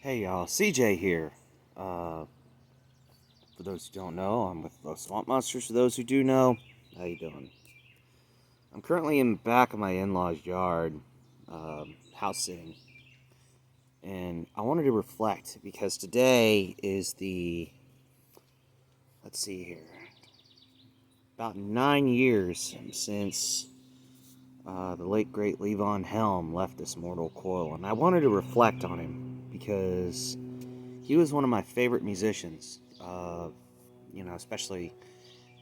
Hey y'all, CJ here. Uh, for those who don't know, I'm with Los Swamp Monsters. For those who do know, how you doing? I'm currently in the back of my in-laws' yard, house sitting, and I wanted to reflect because today is let's see here, about 9 years since the late great Levon Helm left this mortal coil, and I wanted to reflect on him because he was one of my favorite musicians. Especially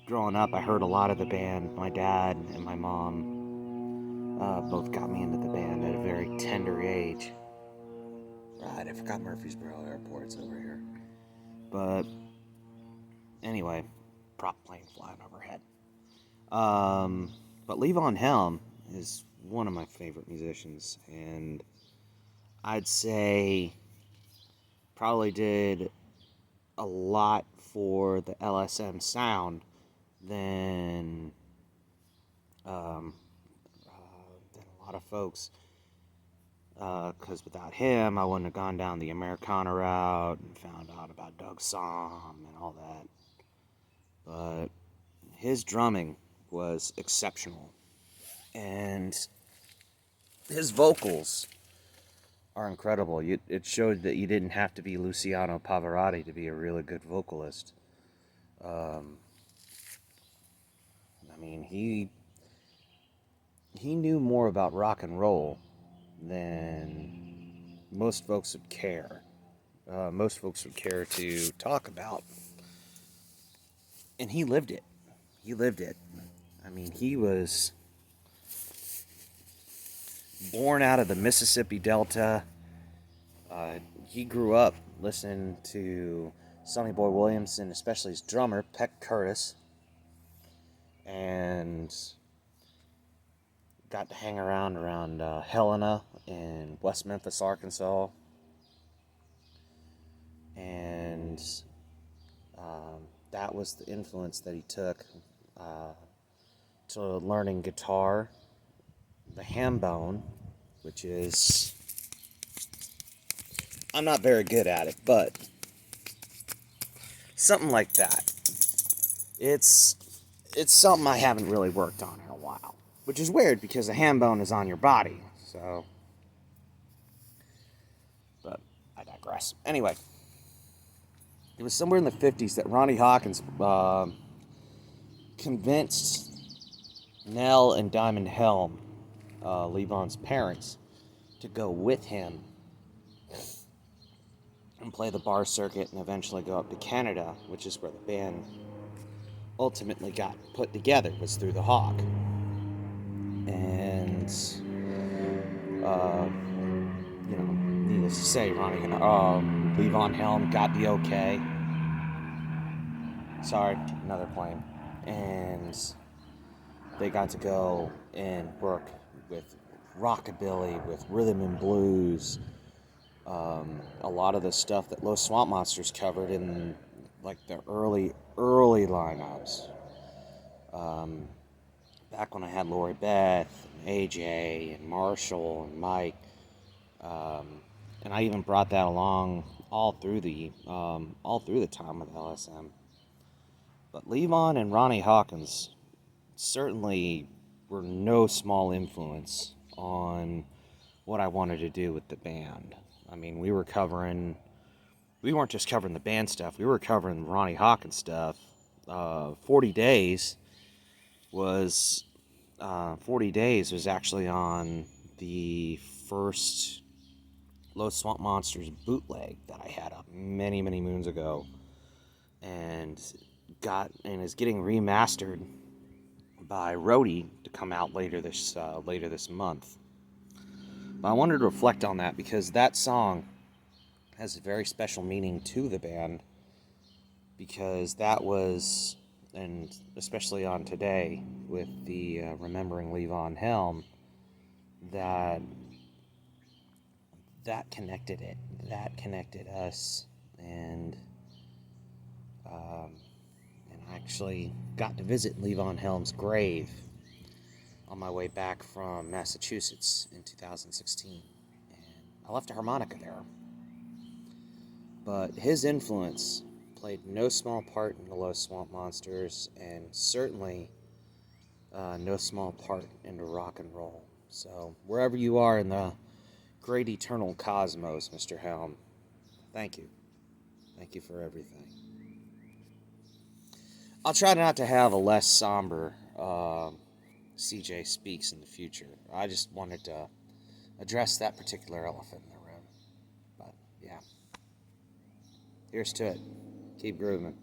growing up, I heard a lot of the band. My dad and my mom both got me into the band at a very tender age. Right, I forgot Murfreesboro Airport's over here. But anyway, prop plane flying overhead. But Levon Helm is one of my favorite musicians, and I'd say probably did a lot for the LSM sound than um, than a lot of folks. Because without him, I wouldn't have gone down the Americana route and found out about Doug Somm and all that. But his drumming was exceptional, and his vocals are incredible. It showed that you didn't have to be Luciano Pavarotti to be a really good vocalist. Um, I mean, he knew more about rock and roll than most folks would care. Most folks would care to talk about. And he lived it. He lived it. I mean, he was born out of the Mississippi Delta. He grew up listening to Sonny Boy Williamson, especially his drummer, Peck Curtis, and got to hang around Helena in West Memphis, Arkansas. And that was the influence that he took to learning guitar, the ham bone, which is, I'm not very good at it, but something like that. It's something I haven't really worked on in a while, which is weird because the ham bone is on your body. So, but I digress. Anyway, it was somewhere in the 50s that Ronnie Hawkins convinced Nell and Diamond Helm, Levon's parents, to go with him and play the bar circuit and eventually go up to Canada, which is where the band ultimately got put together, was through the Hawk. And, uh, needless to say, Levon Helm got the okay. Sorry, another plane. And they got to go and work with Rockabilly, with rhythm and blues, a lot of the stuff that Los Swamp Monsters covered in like the early lineups. Back when I had Lori Beth, and AJ, and Marshall, and Mike, and I even brought that along all through the time with LSM. But Levon and Ronnie Hawkins certainly were no small influence on what I wanted to do with the band. I mean, we weren't just covering the band stuff, we were covering Ronnie Hawkins stuff. 40 Days was 40 Days was actually on the first Los Swamp Monsters bootleg that I had up many, many moons ago, and is getting remastered by Rhodey to come out later this month. But I wanted to reflect on that because that song has a very special meaning to the band, because that was, and especially on today with the Remembering Levon Helm, that connected us, and I actually got to visit Levon Helm's grave on my way back from Massachusetts in 2016, and I left a harmonica there. But his influence played no small part in the Low Swamp Monsters, and certainly no small part into rock and roll. So, wherever you are in the great eternal cosmos, Mr. Helm, thank you. Thank you for everything. I'll try not to have a less somber CJ Speaks in the future. I just wanted to address that particular elephant in the room. But, yeah. Here's to it. Keep grooving.